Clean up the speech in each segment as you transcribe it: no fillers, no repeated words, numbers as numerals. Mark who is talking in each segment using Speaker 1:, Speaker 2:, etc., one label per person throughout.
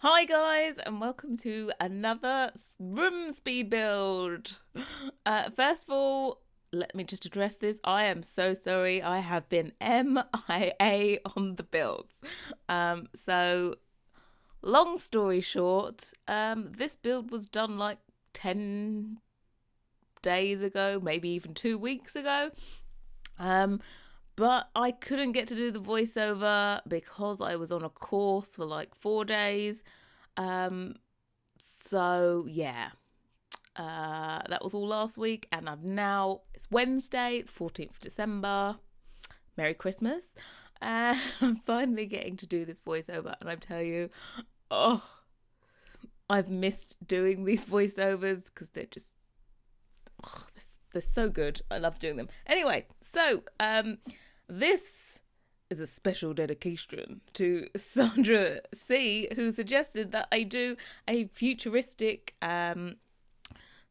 Speaker 1: Hi guys, and welcome to another room speed build. First of all, let me just address this. I am so sorry. I have been MIA on the builds. So long story short, this build was done like 10 days ago, maybe even 2 weeks ago. But I couldn't get to do the voiceover because I was on a course for like 4 days. Um, so yeah, that was all last week, and it's Wednesday, 14th of December. Merry Christmas. And I'm finally getting to do this voiceover, and I tell you, oh, I've missed doing these voiceovers because they're just, they're so good. I love doing them. Anyway, so this is a special dedication to Sandra C, who suggested that I do a futuristic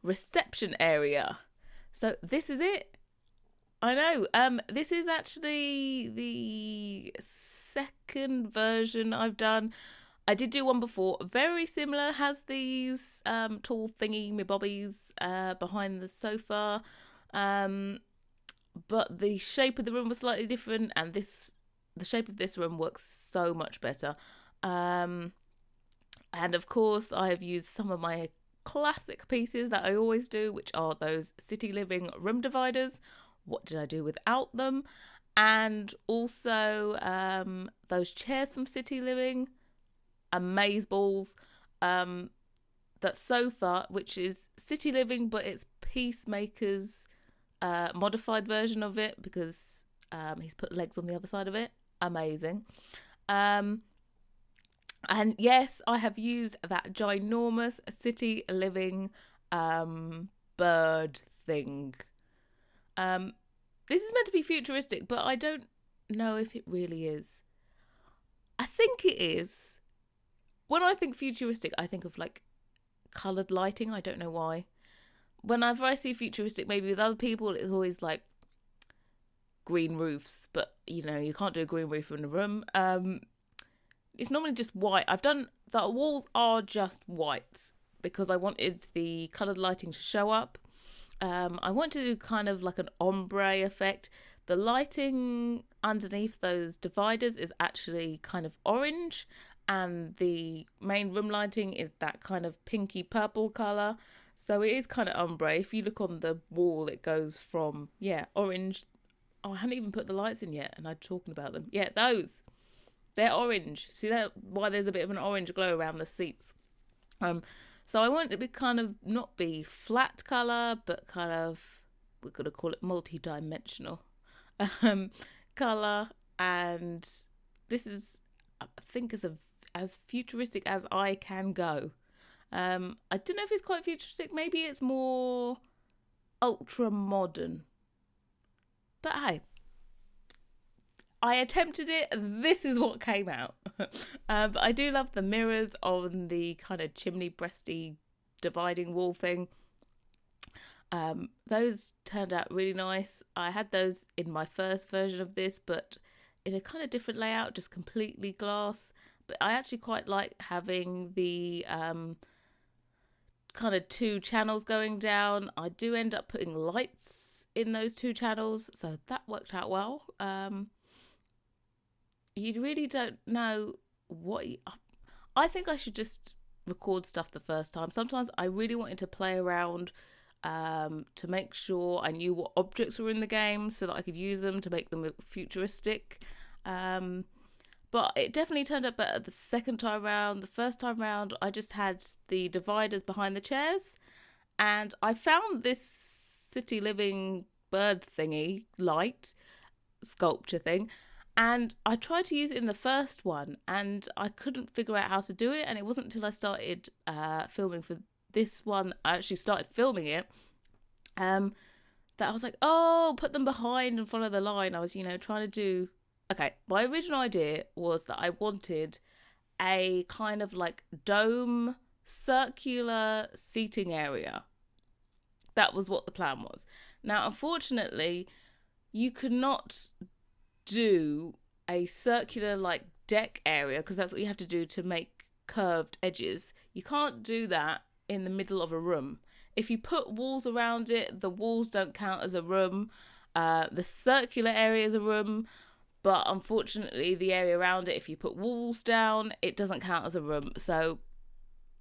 Speaker 1: reception area. So this is it. I know. This is actually the second version I've done. I did do one before, very similar. Has these tall thingy me bobbies behind the sofa, but the shape of the room was slightly different, and the shape of this room works so much better. And of course, I have used some of my classic pieces that I always do, which are those City Living room dividers. What did I do without them? And also those chairs from City Living, amaze balls. That sofa, which is City Living, but it's Peacemaker's modified version of it because he's put legs on the other side of it. Amazing. And yes, I have used that ginormous City Living bird thing. This is meant to be futuristic, but I don't know if it really is. I think it is. When I think futuristic, I think of like coloured lighting. I don't know why. Whenever I see futuristic, maybe with other people, it's always like green roofs, but you know, you can't do a green roof in a room. It's normally just white. The walls are just white because I wanted the coloured lighting to show up. I want to do kind of like an ombre effect. The lighting underneath those dividers is actually kind of orange, and the main room lighting is that kind of pinky purple colour. So it is kind of ombre. If you look on the wall, it goes from, orange. Oh, I haven't even put the lights in yet, and I'm talking about them. Yeah, those. They're orange. See that why there's a bit of an orange glow around the seats. So I want it to be kind of not be flat colour, but kind of, we're going to call it multi-dimensional colour. And this is, I think, as futuristic as I can go. I don't know if it's quite futuristic. Maybe it's more ultra modern. But hey, I attempted it. This is what came out. But I do love the mirrors on the kind of chimney breasty dividing wall thing. Those turned out really nice. I had those in my first version of this, but in a kind of different layout, just completely glass. But I actually quite like having the kind of two channels going down. I do end up putting lights in those two channels, so that worked out well. You really don't know what I think I should just record stuff the first time. Sometimes I really wanted to play around to make sure I knew what objects were in the game so that I could use them to make them look futuristic. But it definitely turned out better the second time round. The first time round, I just had the dividers behind the chairs, and I found this City Living bird thingy light sculpture thing, and I tried to use it in the first one, and I couldn't figure out how to do it. And it wasn't until I started filming for this one, I actually started filming it, that I was like, oh, put them behind and follow the line. I was, trying to do. Okay, my original idea was that I wanted a kind of like dome circular seating area. That was what the plan was. Now, unfortunately, you could not do a circular like deck area because that's what you have to do to make curved edges. You can't do that in the middle of a room. If you put walls around it, the walls don't count as a room. The circular area is a room, but unfortunately the area around it, if you put walls down, it doesn't count as a room. So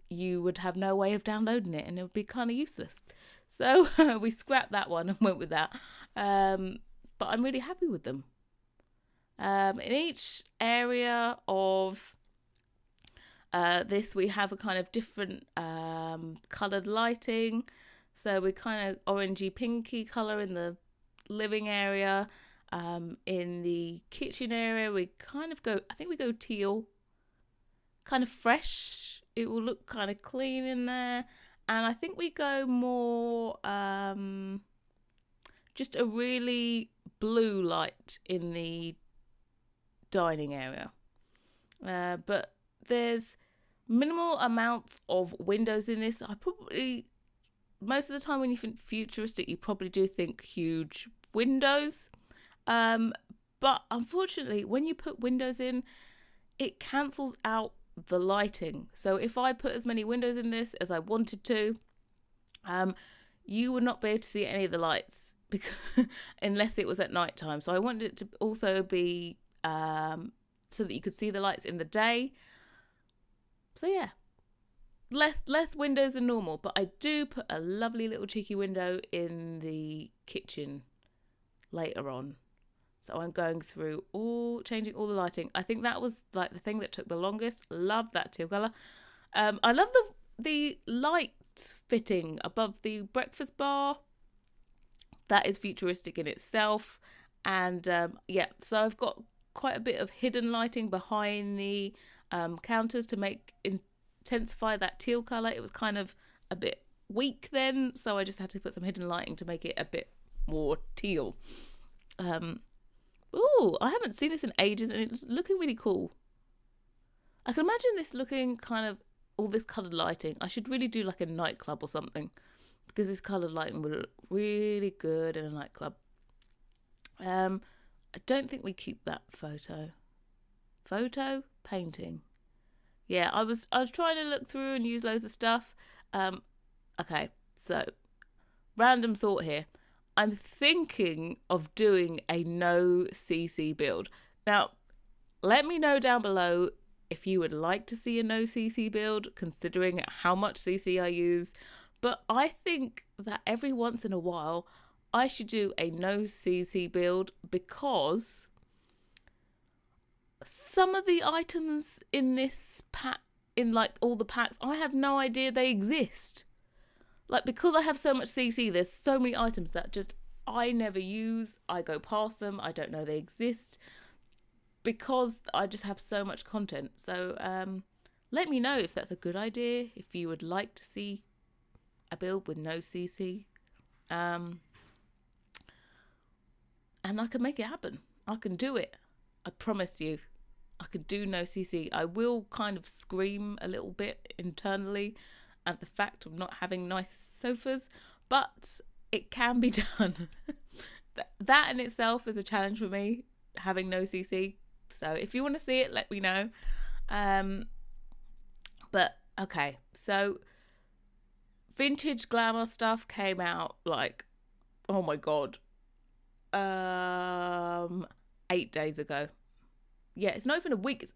Speaker 1: you would have no way of downloading it and it would be kind of useless. So we scrapped that one and went with that. But I'm really happy with them. In each area of this, we have a kind of different coloured lighting. So we kind of orangey pinky colour in the living area. In the kitchen area, we kind of go, I think we go teal, kind of fresh. It will look kind of clean in there. And I think we go more just a really blue light in the dining area. But there's minimal amounts of windows in this. I probably, most of the time when you think futuristic, you probably do think huge windows. But unfortunately, when you put windows in, it cancels out the lighting. So if I put as many windows in this as I wanted to, you would not be able to see any of the lights because unless it was at night time. So I wanted it to also be so that you could see the lights in the day. So yeah, less windows than normal, but I do put a lovely little cheeky window in the kitchen later on. So I'm going through changing all the lighting. I think that was like the thing that took the longest. Love that teal colour. I love the light fitting above the breakfast bar. That is futuristic in itself. And yeah, so I've got quite a bit of hidden lighting behind the counters to intensify that teal colour. It was kind of a bit weak then, so I just had to put some hidden lighting to make it a bit more teal. I haven't seen this in ages and it's looking really cool. I can imagine this looking kind of all this coloured lighting. I should really do like a nightclub or something because this coloured lighting would look really good in a nightclub. I don't think we keep that photo painting. Yeah, I was trying to look through and use loads of stuff. Okay, so random thought here. I'm thinking of doing a no CC build. Now, let me know down below if you would like to see a no CC build, considering how much CC I use. But I think that every once in a while, I should do a no CC build because some of the items in this pack, in like all the packs, I have no idea they exist. Like, because I have so much CC, there's so many items that just I never use. I go past them. I don't know they exist because I just have so much content. So let me know if that's a good idea, if you would like to see a build with no CC. And I can make it happen. I can do it. I promise you. I can do no CC. I will kind of scream a little bit internally at the fact of not having nice sofas, but it can be done. That in itself is a challenge for me, having no CC. So if you want to see it, let me know. But okay, so vintage glamour stuff came out like, oh my god, 8 days ago. Yeah, it's not even a week. It's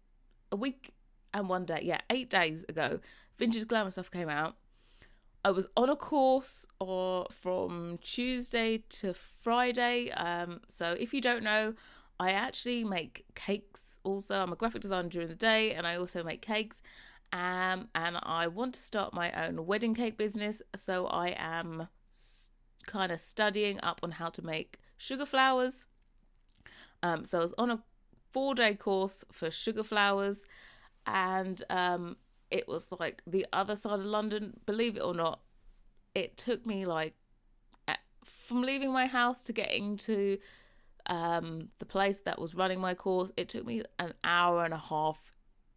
Speaker 1: a week and 1 day. Yeah, 8 days ago, vintage glamour stuff came out. I was on a course from Tuesday to Friday. So if you don't know, I actually make cakes also. I'm a graphic designer during the day and I also make cakes. And I want to start my own wedding cake business. So I am kind of studying up on how to make sugar flowers. So I was on a 4-day course for sugar flowers and it was like the other side of London. Believe it or not, it took me like from leaving my house to getting to the place that was running my course, it took me an hour and a half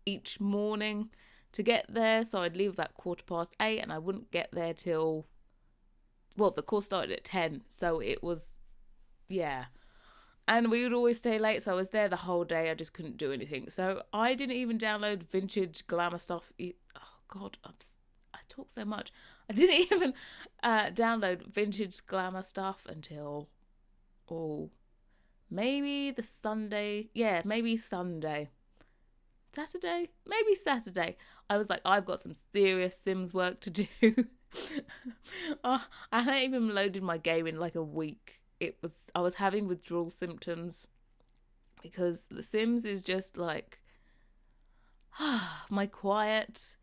Speaker 1: each morning to get there. So I'd leave about 8:15 and I wouldn't get there till, well, the course started at 10. So it was, yeah, And we would always stay late, so I was there the whole day. I just couldn't do anything. So I didn't even download vintage glamour stuff. Oh God, I talk so much. I didn't even download vintage glamour stuff until oh maybe the Sunday. Yeah, maybe Sunday. Saturday? Maybe Saturday. I was like, I've got some serious Sims work to do. I hadn't even loaded my game in like a week. I was having withdrawal symptoms because The Sims is just like my quiet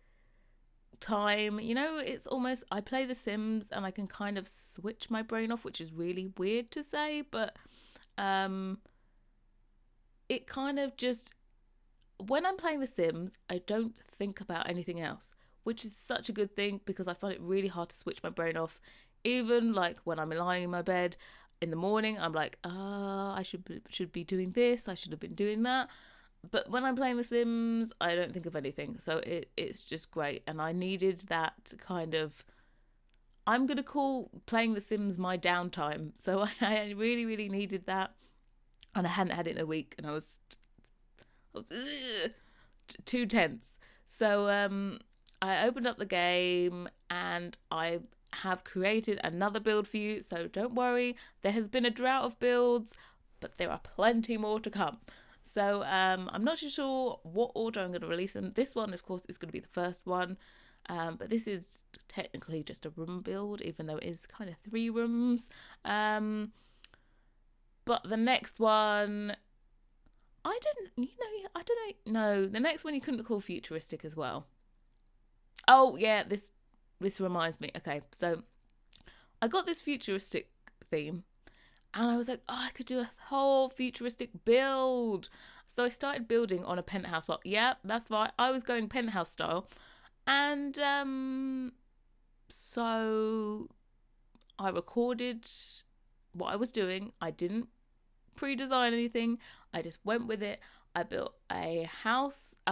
Speaker 1: time. It's almost, I play The Sims and I can kind of switch my brain off, which is really weird to say, but it kind of just, when I'm playing The Sims, I don't think about anything else, which is such a good thing because I find it really hard to switch my brain off. Even like when I'm lying in my bed in the morning, I'm like, I should be doing this. I should have been doing that. But when I'm playing The Sims, I don't think of anything. So it's just great. And I needed that kind of, I'm going to call playing The Sims my downtime. So I really, really needed that. And I hadn't had it in a week. And I was too tense. So I opened up the game and I have created another build for you. So don't worry, there has been a drought of builds, but there are plenty more to come. So I'm not too sure what order I'm going to release them. This one, of course, is going to be the first one. But this is technically just a room build, even though it is kind of 3 rooms. But the next one, I don't know. The next one you couldn't call futuristic as well. Oh yeah, this reminds me. Okay, so I got this futuristic theme and I was like, I could do a whole futuristic build. So I started building on a penthouse lot. Yeah, that's right. I was going penthouse style. And so I recorded what I was doing. I didn't pre-design anything. I just went with it. I built a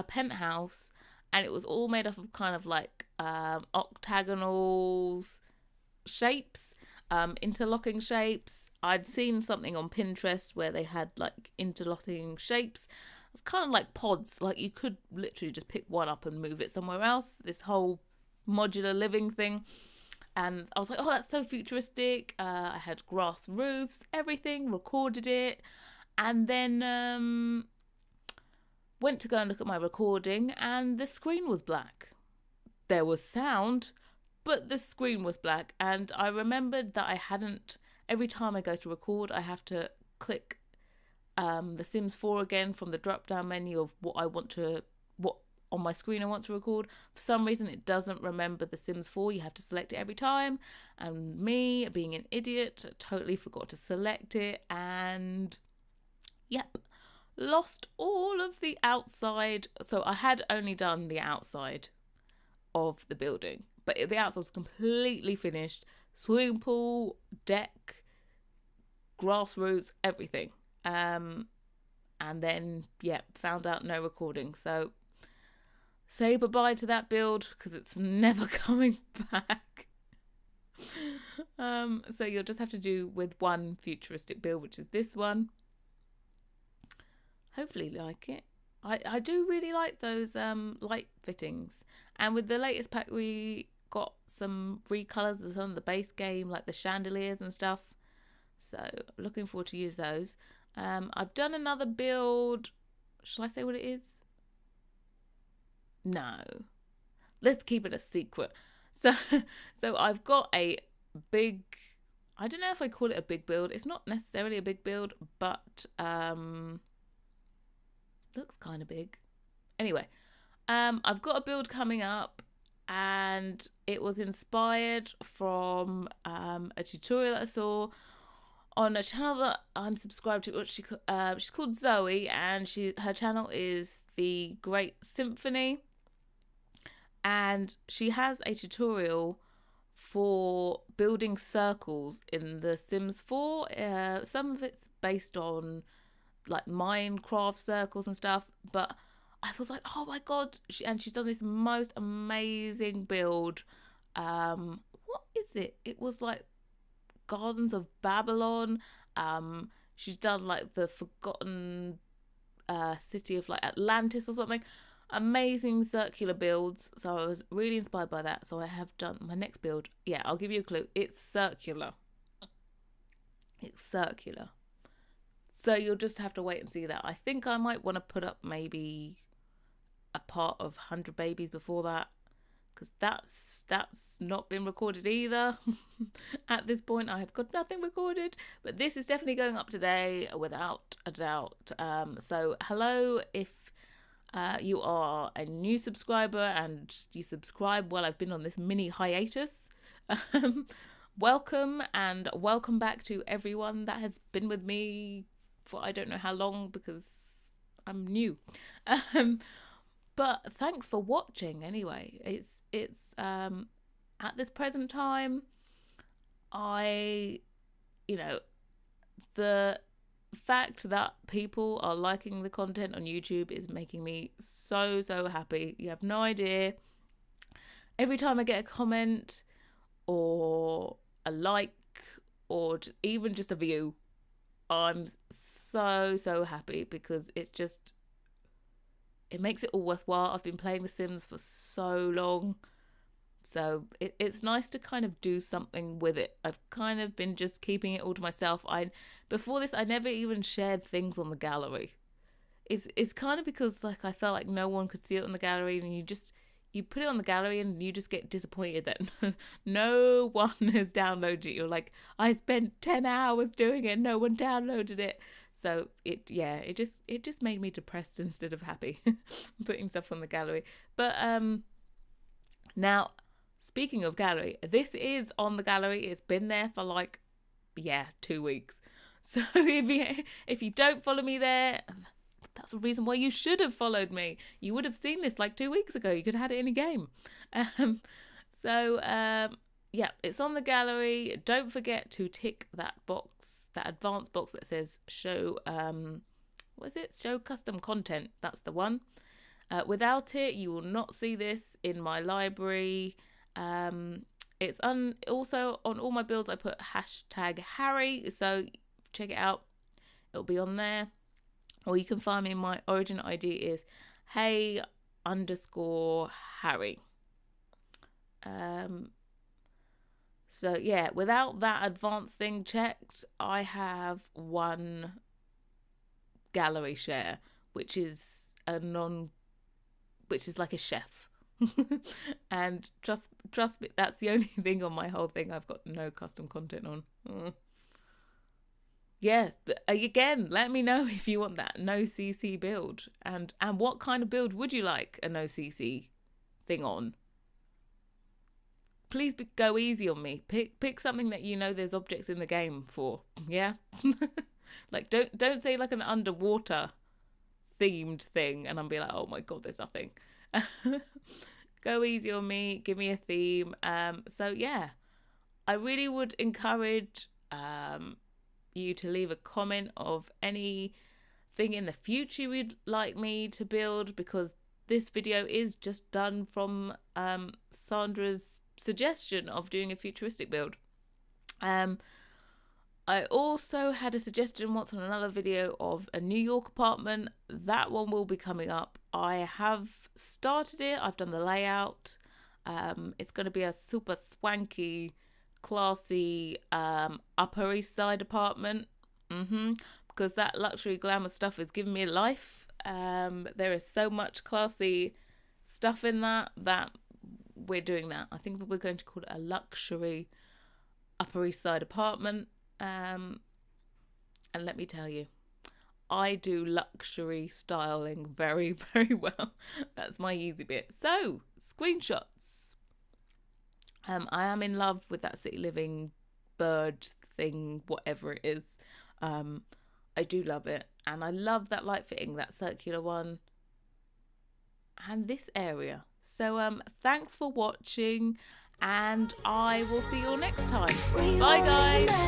Speaker 1: penthouse, and it was all made up of kind of like octagonal shapes, interlocking shapes. I'd seen something on Pinterest where they had like interlocking shapes, kind of like pods. Like you could literally just pick one up and move it somewhere else. This whole modular living thing. And I was like, oh, that's so futuristic. I had grass roofs, everything, recorded it. And then went to go and look at my recording and the screen was black. There was sound, but the screen was black. And I remembered that every time I go to record, I have to click The Sims 4 again from the drop down menu of what on my screen I want to record. For some reason it doesn't remember The Sims 4. You have to select it every time, and me being an idiot totally forgot to select it, and yep, lost all of the outside. So I had only done the outside of the building, but the outside was completely finished. Swimming pool, deck, grass roots, everything. And then found out no recording. So say bye-bye to that build because it's never coming back. So you'll just have to do with one futuristic build, which is this one. Hopefully like it. I do really like those light fittings. And with the latest pack, we got some recolors of some of the base game, like the chandeliers and stuff. So looking forward to use those. I've done another build. Shall I say what it is? No. Let's keep it a secret. So I've got a big, I don't know if I call it a big build. It's not necessarily a big build, but looks kind of big. Anyway, I've got a build coming up, and it was inspired from a tutorial that I saw on a channel that I'm subscribed to, which she's called Zoe, and her channel is The Great Symphony, and she has a tutorial for building circles in The Sims 4. Some of it's based on like Minecraft circles and stuff, but I was like, oh my god, she's done this most amazing build. What is it? It was like Gardens of Babylon. She's done like the forgotten city of like Atlantis or something. Amazing circular builds. So I was really inspired by that. So I have done my next build. Yeah, I'll give you a clue. It's circular. It's circular. So you'll just have to wait and see that. I think I might want to put up maybe a part of 100 Babies before that, because that's not been recorded either. At this point I have got nothing recorded, but this is definitely going up today without a doubt. So hello, if you are a new subscriber and you subscribe while I've been on this mini hiatus, welcome, and welcome back to everyone that has been with me for I don't know how long, because I'm new. But thanks for watching anyway. It's at this present time, the fact that people are liking the content on YouTube is making me so happy. You have no idea. Every time I get a comment or a like or even just a view, I'm so happy, because it makes it all worthwhile. I've been playing The Sims for so long, so it's nice to kind of do something with it. I've kind of been just keeping it all to myself. Before this, I never even shared things on the gallery. It's kind of because like I felt like no one could see it on the gallery, and you put it on the gallery and you just get disappointed that no one has downloaded it. You're like, I spent 10 hours doing it, no one downloaded it. So it just made me depressed instead of happy, putting stuff on the gallery. But now, speaking of gallery, this is on the gallery. It's been there for like 2 weeks. So if you don't follow me there, that's a reason why you should have followed me. You would have seen this like 2 weeks ago. You could have had it in a game. Yeah, it's on the gallery. Don't forget to tick that box, that advanced box that says show, show custom content. That's the one. Without it, you will not see this in my library. It's also on all my builds. I put #Harry, so check it out. It'll be on there. Or you can find me. My origin ID is hey_Harry. So yeah, without that advanced thing checked, I have one gallery share, which is like a chef. And trust me, that's the only thing on my whole thing. I've got no custom content on. Yes, but again, let me know if you want that no CC build, and what kind of build would you like a no CC thing on. Please go easy on me. Pick something that you know there's objects in the game for. Yeah. Like don't say like an underwater themed thing and I'm be like, oh my god, there's nothing. Go easy on me. Give me a theme. So yeah, I really would encourage you to leave a comment of anything in the future you'd like me to build, because this video is just done from Sandra's suggestion of doing a futuristic build. I also had a suggestion once on another video of a New York apartment. That one will be coming up. I have started it. I've done the layout. It's going to be a super swanky, classy Upper East Side apartment. Because that luxury glamour stuff is giving me life. There is so much classy stuff in that we're doing that. I think we're going to call it a luxury Upper East Side apartment. And let me tell you, I do luxury styling very, very well. That's my easy bit. So, screenshots. I am in love with that city living bird thing, whatever it is. I do love it. And I love that light fitting, that circular one. And this area. So thanks for watching, and I will see you all next time. Bye guys.